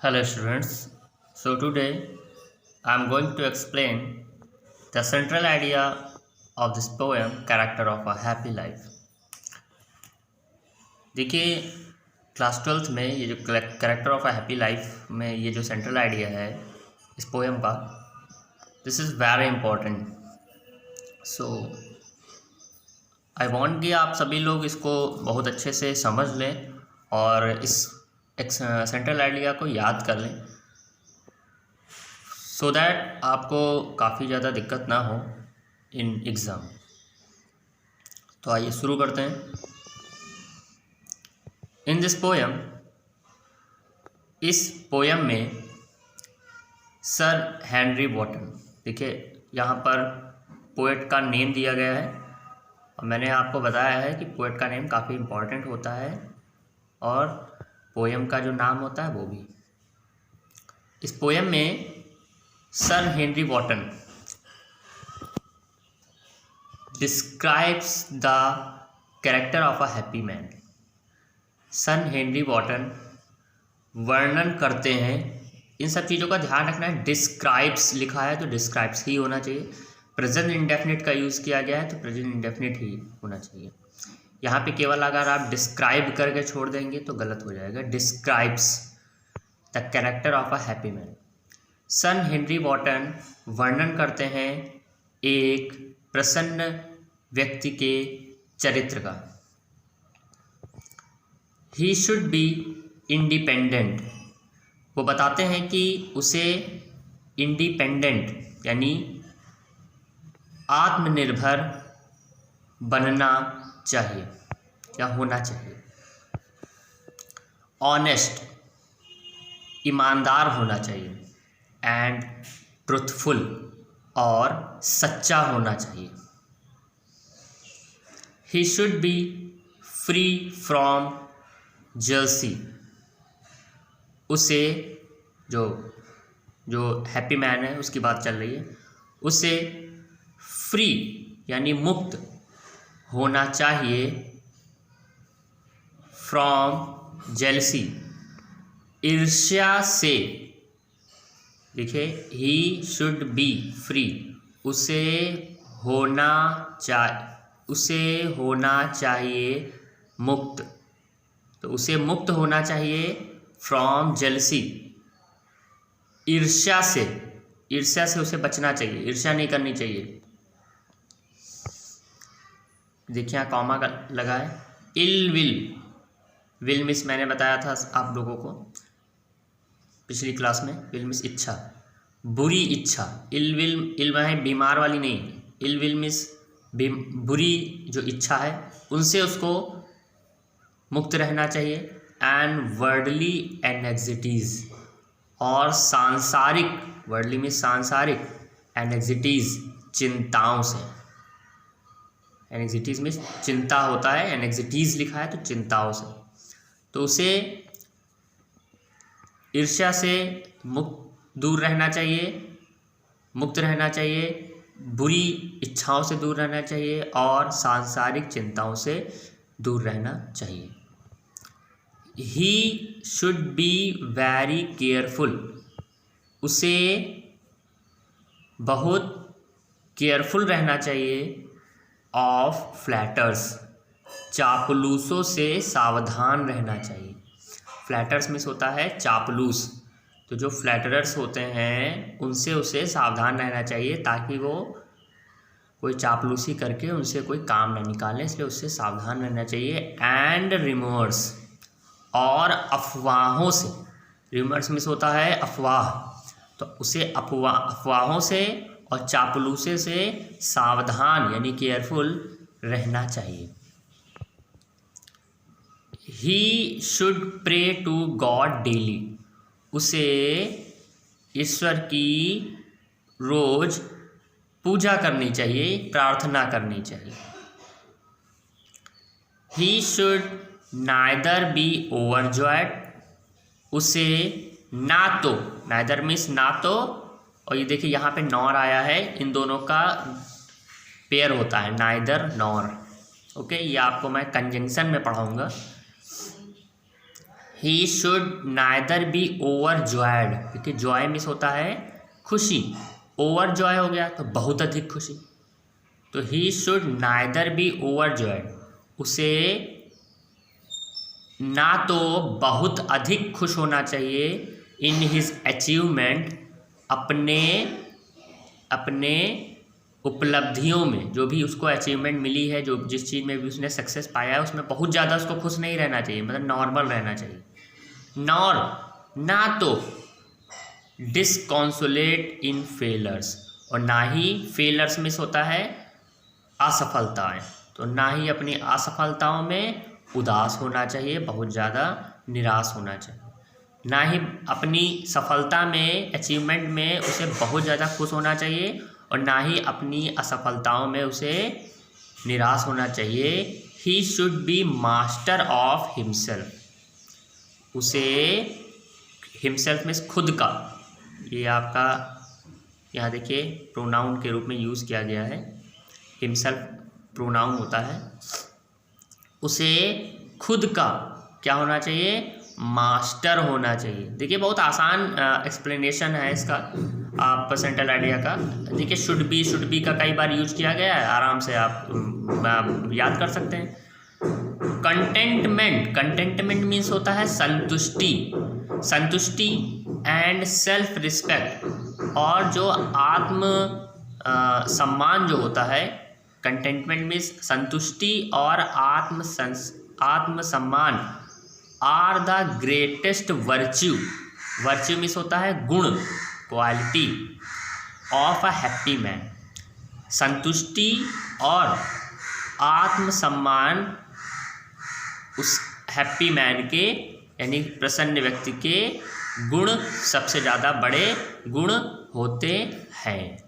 Hello students. So today I am going to explain the central idea of this poem Character of a Happy Life. देखिए class 12th में ये जो character of a happy life में ये जो central idea है इस poem का, this is very important. So I want कि आप सभी लोग इसको बहुत अच्छे से समझ लें और इस सेंट्रल आइडिया को याद कर लें सो दैट आपको काफ़ी ज़्यादा दिक्कत ना हो इन एग्ज़ाम. तो आइए शुरू करते हैं. इन दिस पोएम, इस पोएम में सर हेनरी वॉटन, देखिए यहाँ पर पोएट का नेम दिया गया है और मैंने आपको बताया है कि पोएट का नेम काफ़ी इम्पॉर्टेंट होता है और पोएम का जो नाम होता है वो भी. इस पोएम में sir Henry Wotton describes the character of a happy man. Sir Henry Wotton वर्णन करते हैं. इन सब चीज़ों का ध्यान रखना है. डिस्क्राइब्स लिखा है तो डिस्क्राइब्स ही होना चाहिए. प्रेजेंट इंडेफिनिट का यूज़ किया गया है तो प्रेजेंट इंडेफिनिट ही होना चाहिए. यहाँ पे केवल अगर आप डिस्क्राइब करके छोड़ देंगे तो गलत हो जाएगा. Describes the character of a happy man. Sir Henry Wotton वर्णन करते हैं एक प्रसन्न व्यक्ति के चरित्र का. He should be independent. वो बताते हैं कि उसे इंडिपेंडेंट यानी आत्मनिर्भर बनना चाहिए या होना चाहिए. ऑनेस्ट, ईमानदार होना चाहिए. एंड ट्रुथफुल, और सच्चा होना चाहिए. He should B free from jealousy. उसे जो हैप्पी मैन है उसकी बात चल रही है, उसे फ्री यानी मुक्त होना चाहिए फ्रॉम जेलसी, ईर्ष्या से. देखिए ही शुड बी फ्री, उसे होना चाहिए मुक्त. तो उसे मुक्त होना चाहिए फ्रॉम जेलसी, ईर्ष्या से. ईर्ष्या से उसे बचना चाहिए, ईर्ष्या नहीं करनी चाहिए. देखिए यहाँ कॉमा का लगा है. इल विल मिस मैंने बताया था आप लोगों को पिछली क्लास में. विल मिस इच्छा, बुरी इच्छा. इल में बीमार वाली नहीं. इल विल मिस बुरी जो इच्छा है उनसे उसको मुक्त रहना चाहिए. एंड वर्डली एनेक्सिटीज़, और सांसारिक, वर्डली में सांसारिक, एनेक्सिटीज़ चिंताओं से. एनेक्सिटीज़ में चिंता होता है, एनेक्सिटीज़ लिखा है तो चिंताओं से. तो उसे ईर्ष्या से दूर रहना चाहिए, मुक्त रहना चाहिए, बुरी इच्छाओं से दूर रहना चाहिए और सांसारिक चिंताओं से दूर रहना चाहिए. He should be very careful. उसे बहुत केयरफुल रहना चाहिए ऑफ फ्लैटर्स. चापलूसों से सावधान रहना चाहिए. फ्लैटर्स में होता है चापलूस. तो जो फ्लैटरर्स होते हैं उनसे उसे सावधान रहना चाहिए ताकि वो कोई चापलूसी करके उनसे कोई काम ना निकालें, इसलिए उससे सावधान रहना चाहिए. एंड रिमोर्स, और अफवाहों से. रिमर्स में होता है अफवाह, तो उसे अफवाहों से और चापलूसे से सावधान यानी केयरफुल रहना चाहिए. He should pray to God daily. उसे ईश्वर की रोज पूजा करनी चाहिए, प्रार्थना करनी चाहिए. He should neither B overjoyed. उसे ना तो, नाइदर मीन्स ना तो, और ये देखिए यहाँ पे नॉर आया है, इन दोनों का पेयर होता है नाइदर नॉर. ओके, ये आपको मैं कंजंक्शन में पढ़ाऊँगा. He should neither be overjoyed, क्योंकि जॉय मिस होता है खुशी, ओवर जॉय हो गया तो बहुत अधिक खुशी। तो ही should neither be over joyed, उसे ना तो बहुत अधिक खुश होना चाहिए इन हिज अचीवमेंट, अपने उपलब्धियों में, जो भी उसको अचीवमेंट मिली है, जो जिस चीज़ में भी उसने सक्सेस पाया है उसमें बहुत ज़्यादा उसको खुश नहीं रहना चाहिए, मतलब नॉर्मल रहना चाहिए। नॉर, ना तो डिसकॉन्सोलेट इन फेलर्स, और ना ही फेलर्स मिस होता है असफलताएं, तो ना ही अपनी असफलताओं में उदास होना चाहिए, बहुत ज़्यादा निराश होना चाहिए। ना ही अपनी सफलता में, अचीवमेंट में उसे बहुत ज़्यादा खुश होना चाहिए, और ना ही अपनी असफलताओं में उसे निराश होना चाहिए। He should B master of himself, उसे हिमसेल्फ में खुद का, ये आपका यहाँ देखिए प्रोनाउन के रूप में यूज़ किया गया है, हिमसेल्फ प्रोनाउन होता है, उसे खुद का क्या होना चाहिए, मास्टर होना चाहिए। देखिए बहुत आसान एक्सप्लेनेशन है इसका, आप सेंट्रल आइडिया का देखिए, शुड बी का कई बार यूज किया गया है, आराम से आप याद कर सकते हैं। कंटेंटमेंट मीन्स होता है संतुष्टि एंड सेल्फ रिस्पेक्ट, और जो आत्म सम्मान जो होता है, कंटेंटमेंट मीन्स संतुष्टि और आत्म सम्मान are the greatest virtue means होता है गुण, quality of a happy man. संतुष्टि और आत्मसम्मान उस हैप्पी मैन के, यानी प्रसन्न व्यक्ति के गुण, सबसे ज़्यादा बड़े गुण होते हैं।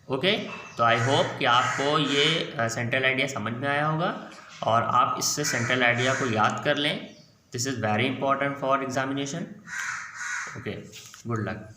ओके, तो आई होप कि आपको ये सेंट्रल आइडिया समझ में आया होगा, और आप इससे सेंट्रल आइडिया को याद कर लें। This is very important for examination. Okay, good luck.